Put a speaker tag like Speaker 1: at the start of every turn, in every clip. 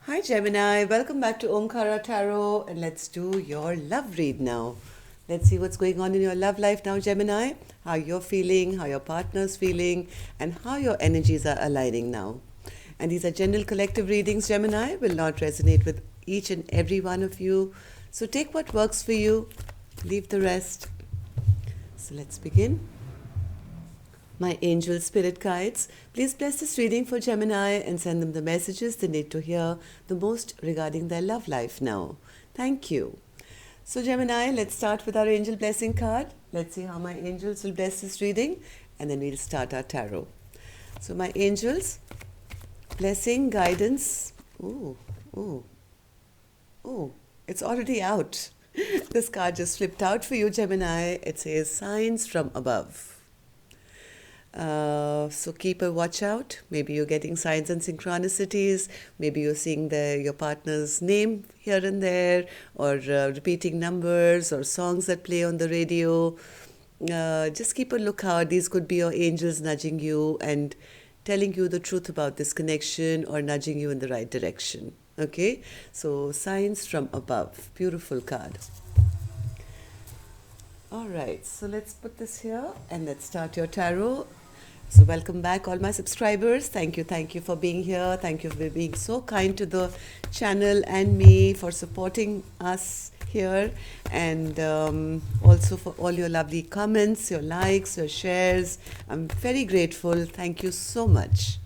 Speaker 1: Hi Gemini, welcome back to Omkara Tarot and let's do your love read now. Let's see what's going on in your love life now, Gemini, how you're feeling, how your partner's feeling, and how your energies are aligning now. And these are general collective readings, Gemini, will not resonate with each and every one of you. So take what works for you, leave the rest. So let's begin. My angel spirit guides, please bless this reading for Gemini and send them the messages they need to hear the most regarding their love life now. Thank you. So, Gemini, let's start with our angel blessing card. Let's see how my angels will bless this reading and then we'll start our tarot. So, my angels, blessing, guidance. Ooh, ooh, ooh, it's already out. This card just flipped out for you, Gemini. It says signs from above. So keep a watch out. Maybe you're getting signs and synchronicities. Maybe you're seeing your partner's name here and there, or repeating numbers or songs that play on the radio. Just keep a lookout. These could be your angels nudging you and telling you the truth about this connection or nudging you in the right direction. Okay? So signs from above. Beautiful card. All right, so let's put this here and let's start your tarot. So welcome back all my subscribers. Thank you for being here. Thank you for being so kind to the channel and me, for supporting us here, and also for all your lovely comments, your likes, your shares. I'm very grateful. Thank you so much.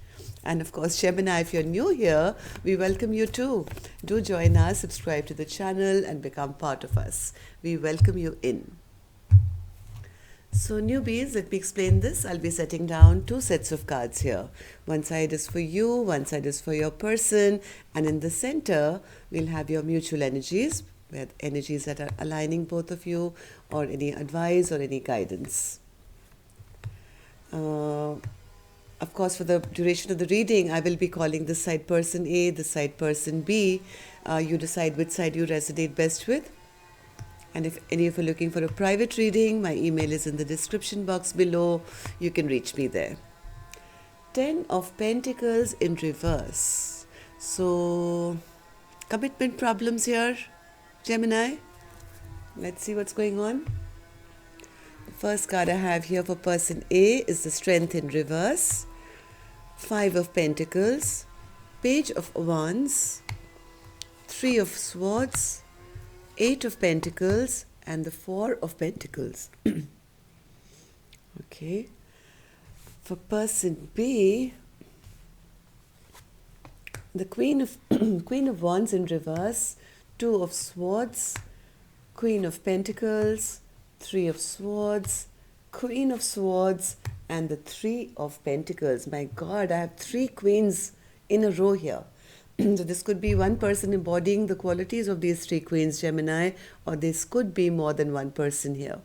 Speaker 1: And of course, Gemini, if you're new here, we welcome you too. Do join us, subscribe to the channel and become part of us. We welcome you in. So newbies, let me explain this. I'll be setting down two sets of cards here. One side is for you, one side is for your person, and in the center, we'll have your mutual energies, with energies that are aligning both of you, or any advice or any guidance. Of course, for the duration of the reading, I will be calling this side person A, this side person B. You decide which side you resonate best with. And if any of you are looking for a private reading, my email is in the description box below. You can reach me there. 10 of Pentacles in reverse. So, commitment problems here, Gemini. Let's see what's going on. The first card I have here for person A is the Strength in reverse. 5 of Pentacles, Page of Wands, 3 of Swords, 8 of Pentacles, and the 4 of Pentacles. Okay. For person B, the Queen of Wands in reverse, 2 of Swords, Queen of Pentacles, 3 of Swords, Queen of Swords, and the 3 of Pentacles. My God, I have 3 queens in a row here. So this could be one person embodying the qualities of these 3 queens, Gemini, or this could be more than one person here.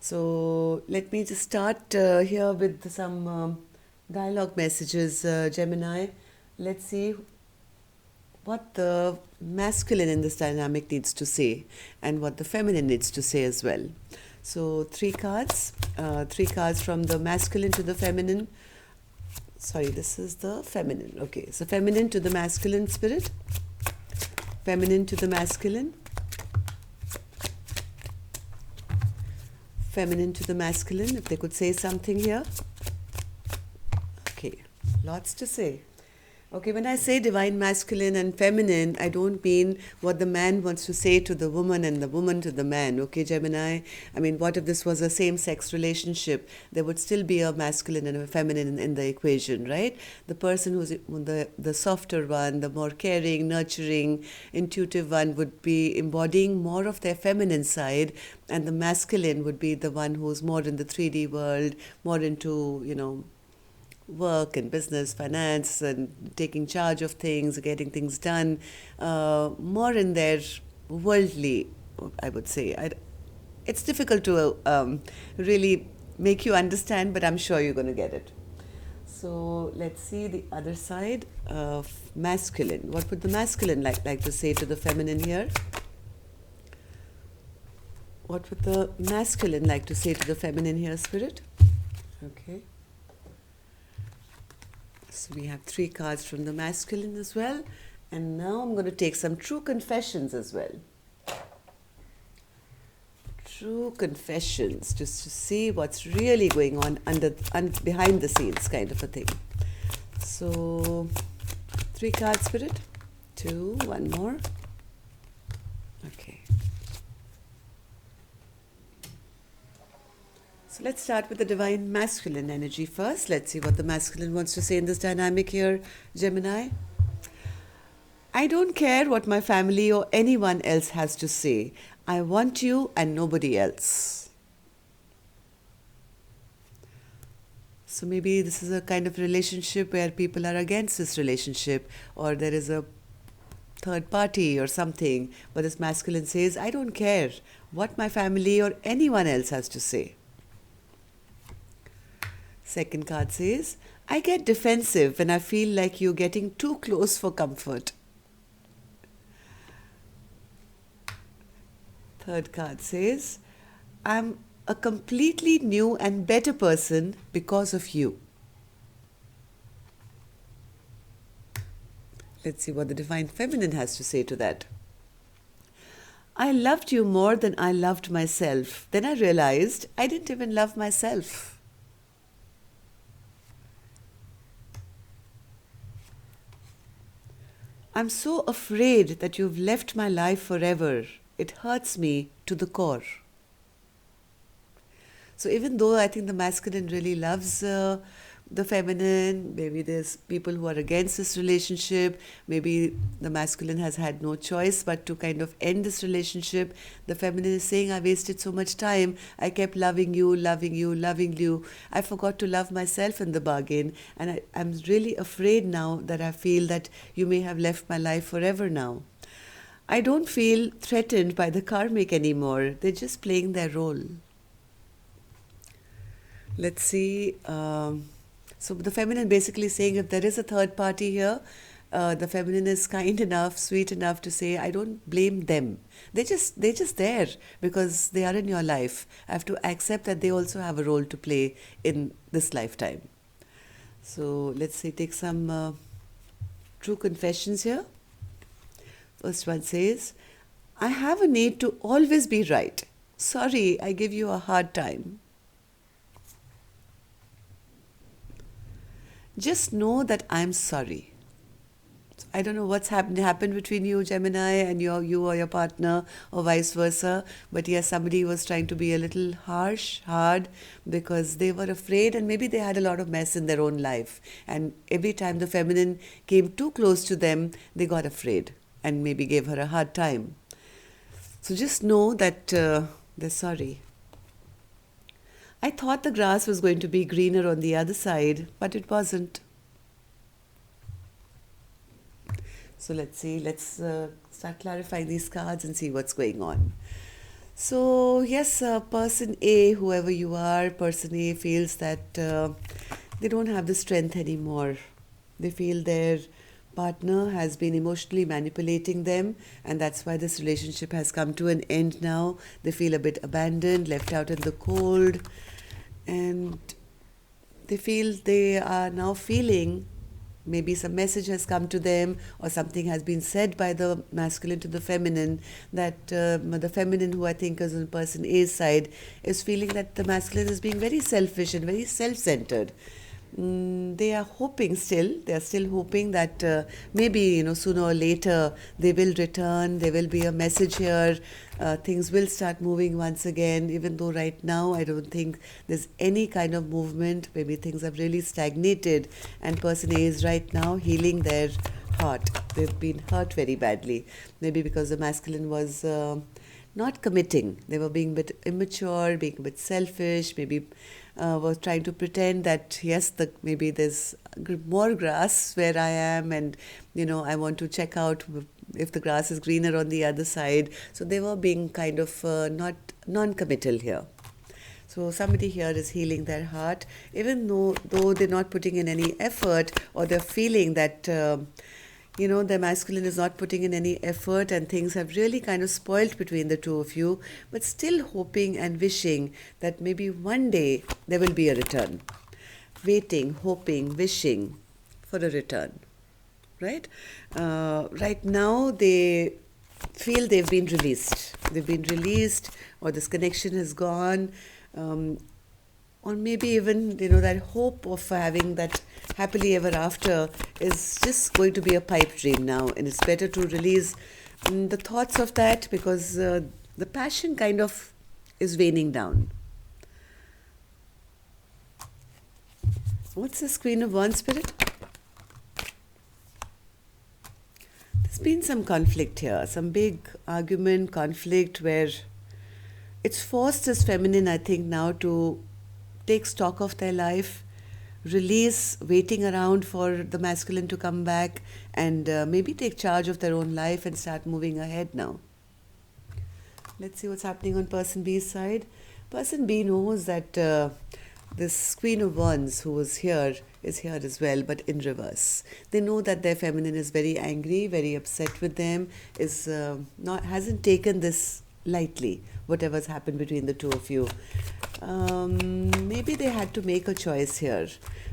Speaker 1: So let me just start here with some dialogue messages, Gemini. Let's see what the masculine in this dynamic needs to say and what the feminine needs to say as well. So 3 cards from the masculine to the feminine. Sorry, this is the feminine. Okay, so feminine to the masculine spirit, feminine to the masculine, feminine to the masculine, if they could say something here. Okay, lots to say. Okay, when I say divine masculine and feminine, I don't mean what the man wants to say to the woman and the woman to the man. Okay, Gemini? I mean, what if this was a same-sex relationship? There would still be a masculine and a feminine in the equation, right? The person who's the softer one, the more caring, nurturing, intuitive one would be embodying more of their feminine side, and the masculine would be the one who's more in the 3D world, more into, work and business, finance, and taking charge of things, getting things done, more in their worldly, I would say. It's difficult to really make you understand, but I'm sure you're going to get it. So let's see the other side of masculine. What would the masculine like to say to the feminine here? What would the masculine like to say to the feminine here, Spirit? Okay. So we have 3 cards from the masculine as well, And now I'm going to take some true confessions as well. True confessions, just to see what's really going on behind the scenes, kind of a thing. So, 3 cards, Spirit. 2, 1 more. Okay. So let's start with the divine masculine energy first. Let's see what the masculine wants to say in this dynamic here, Gemini. I don't care what my family or anyone else has to say. I want you and nobody else. So maybe this is a kind of relationship where people are against this relationship, or there is a third party or something. But this masculine says, I don't care what my family or anyone else has to say. Second card says, I get defensive when I feel like you're getting too close for comfort. Third card says, I'm a completely new and better person because of you. Let's see what the divine feminine has to say to that. I loved you more than I loved myself. Then I realized I didn't even love myself. I'm so afraid that you've left my life forever. It hurts me to the core. So even though I think the masculine really loves the feminine, maybe there's people who are against this relationship, maybe the masculine has had no choice but to kind of end this relationship. The feminine is saying, I wasted so much time. I kept loving you, loving you, loving you. I forgot to love myself in the bargain. And I'm really afraid now that I feel that you may have left my life forever now. I don't feel threatened by the karmic anymore. They're just playing their role. Let's see. So the feminine basically saying if there is a third party here, the feminine is kind enough, sweet enough to say, I don't blame them. They're just there because they are in your life. I have to accept that they also have a role to play in this lifetime. So let's say take some true confessions here. First one says, I have a need to always be right. Sorry, I give you a hard time. Just know that I'm sorry. So I don't know what's happened between you, Gemini, and you or your partner, or vice versa. But yes, somebody was trying to be a little hard, because they were afraid, and maybe they had a lot of mess in their own life. And every time the feminine came too close to them, they got afraid and maybe gave her a hard time. So just know that they're sorry. I thought the grass was going to be greener on the other side, but it wasn't. So let's see, let's start clarifying these cards and see what's going on. So yes, person A, whoever you are, person A feels that they don't have the strength anymore. They feel their partner has been emotionally manipulating them, and that's why this relationship has come to an end now. They feel a bit abandoned, left out in the cold, and they feel they are now feeling maybe some message has come to them, or something has been said by the masculine to the feminine, that the feminine, who I think is on person A's side, is feeling that the masculine is being very selfish and very self-centered. They are still hoping that maybe sooner or later they will return, there will be a message here, things will start moving once again, even though right now I don't think there's any kind of movement. Maybe things have really stagnated, and person A is right now healing their heart. They've been hurt very badly, maybe because the masculine was not committing. They were being a bit immature, being a bit selfish, maybe was trying to pretend that yes, maybe there's more grass where I am, and I want to check out if the grass is greener on the other side. So they were being kind of not non-committal here. So somebody here is healing their heart, even though they're not putting in any effort, or they're feeling that the masculine is not putting in any effort, and things have really kind of spoiled between the two of you, but still hoping and wishing that maybe one day there will be a return. Waiting, hoping, wishing for a return. right? Right now, they feel they've been released. They've been released, or this connection has gone, um, or maybe even that hope of having that happily ever after is just going to be a pipe dream now, and it's better to release the thoughts of that because the passion kind of is waning down. What's this Queen of Wands spirit? There's been some conflict here, some big argument, conflict where it's forced this feminine, I think, now to take stock of their life, release waiting around for the masculine to come back, and maybe take charge of their own life and start moving ahead now. Let's see what's happening on person B's side. Person B knows that this Queen of Wands who was here is here as well, but in reverse. They know that their feminine is very angry, very upset with them, is not hasn't taken this lightly, whatever's happened between the two of you. Maybe they had to make a choice here.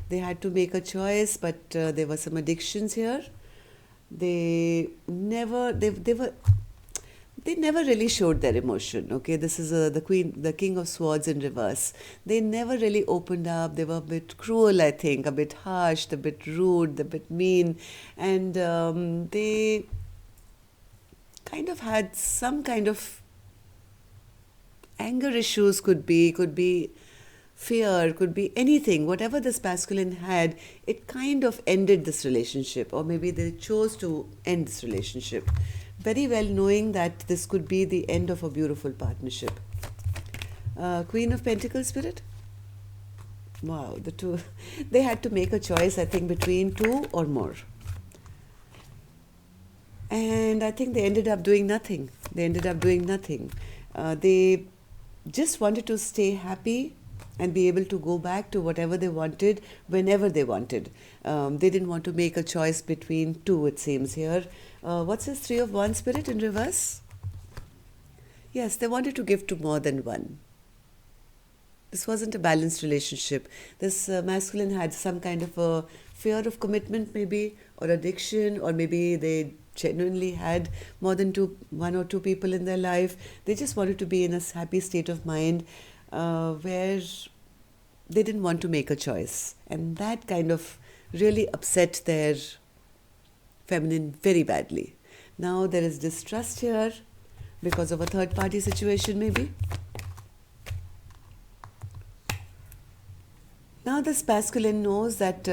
Speaker 1: They had to make a choice, but there were some addictions here. They never they never really showed their emotion. Okay, this is the King of Swords in reverse. They never really opened up. They were a bit cruel, I think, a bit harsh, a bit rude, a bit mean, and they kind of had some kind of anger issues. Could be fear, could be anything. Whatever this masculine had, it kind of ended this relationship, or maybe they chose to end this relationship, very well knowing that this could be the end of a beautiful partnership. Queen of Pentacles spirit? Wow, the two, they had to make a choice, I think, between two or more. And I think they ended up doing nothing. They just wanted to stay happy and be able to go back to whatever they wanted whenever they wanted. They didn't want to make a choice between two, it seems here. What's this Three of Wands spirit in reverse? Yes, they wanted to give to more than one. This wasn't a balanced relationship. This masculine had some kind of a fear of commitment, maybe, or addiction, or maybe they genuinely had more than one or two people in their life. They just wanted to be in a happy state of mind where they didn't want to make a choice. And that kind of really upset their feminine very badly. Now there is distrust here because of a third party situation, maybe. Now this masculine knows that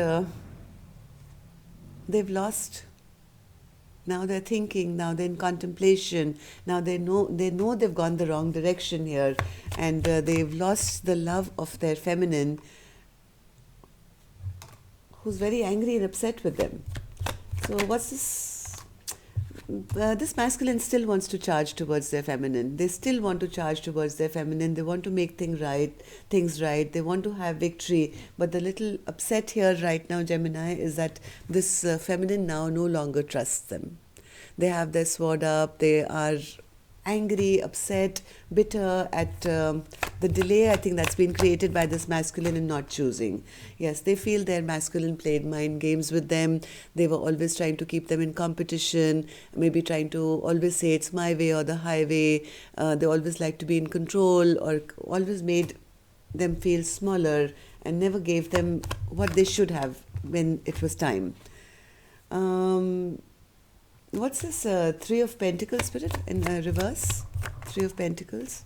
Speaker 1: they've lost. Now they're thinking, now they're in contemplation, now they know they've gone the wrong direction here, and they've lost the love of their feminine, who's very angry and upset with them. So what's this? This masculine still wants to charge towards their feminine. They still want to charge towards their feminine. They want to make things right. They want to have victory. But the little upset here right now, Gemini, is that this feminine now no longer trusts them. They have their sword up. They are angry, upset, bitter at the delay, I think, that's been created by this masculine in not choosing. Yes, they feel their masculine played mind games with them. They were always trying to keep them in competition, maybe trying to always say it's my way or the highway. They always like to be in control, or always made them feel smaller and never gave them what they should have when it was time. What's this Three of Pentacles spirit in reverse? Three of Pentacles.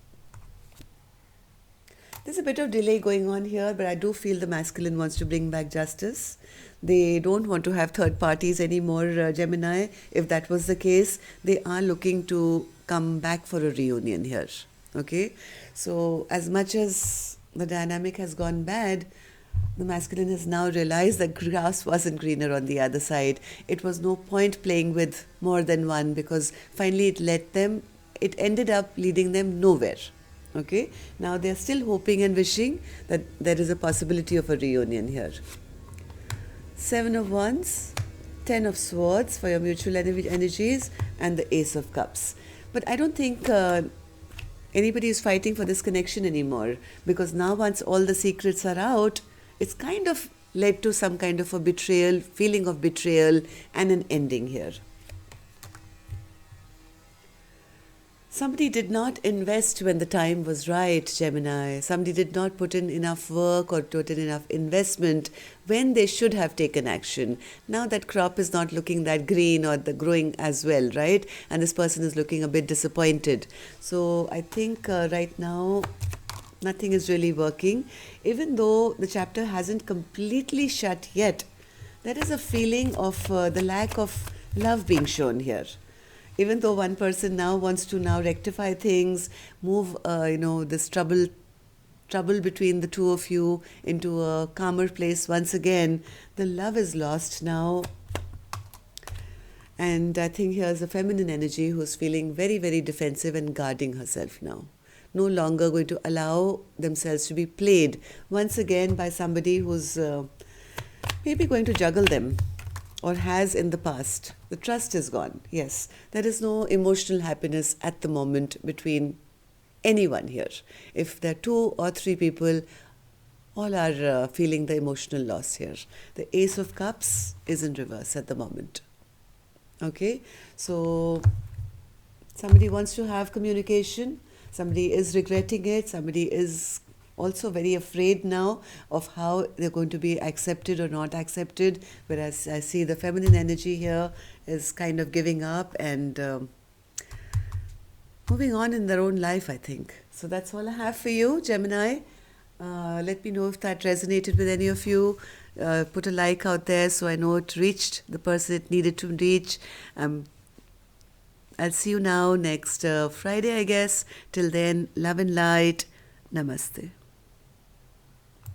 Speaker 1: There's a bit of delay going on here, but I do feel the masculine wants to bring back justice. They don't want to have third parties anymore, Gemini. If that was the case, they are looking to come back for a reunion here. Okay? So as much as the dynamic has gone bad, the masculine has now realized that grass wasn't greener on the other side. It was no point playing with more than one, because finally it ended up leading them nowhere. Okay, now they're still hoping and wishing that there is a possibility of a reunion here. Seven of Wands, Ten of Swords for your mutual energies, and the Ace of Cups. But I don't think anybody is fighting for this connection anymore, because now once all the secrets are out, it's kind of led to some kind of a betrayal, feeling of betrayal, and an ending here. Somebody did not invest when the time was right, Gemini. Somebody did not put in enough work or put in enough investment when they should have taken action. Now that crop is not looking that green or the growing as well, right? And this person is looking a bit disappointed. So I think right now nothing is really working. Even though the chapter hasn't completely shut yet, there is a feeling of the lack of love being shown here. Even though one person now wants to now rectify things, move this trouble between the two of you into a calmer place once again, the love is lost now. And I think here's a feminine energy who's feeling very, very defensive and guarding herself now. No longer going to allow themselves to be played once again by somebody who's maybe going to juggle them or has in the past. The trust is gone. Yes, there is no emotional happiness at the moment between anyone here. If there are 2 or 3 people, all are feeling the emotional loss here. The Ace of Cups is in reverse at the moment. Okay, so somebody wants to have communication, somebody is regretting it, somebody is also very afraid now of how they're going to be accepted or not accepted, whereas I see the feminine energy here is kind of giving up and moving on in their own life, I think. So that's all I have for you, Gemini. Let me know if that resonated with any of you. Put a like out there so I know it reached the person it needed to reach. I'll see you now next Friday, I guess. Till then, love and light. Namaste.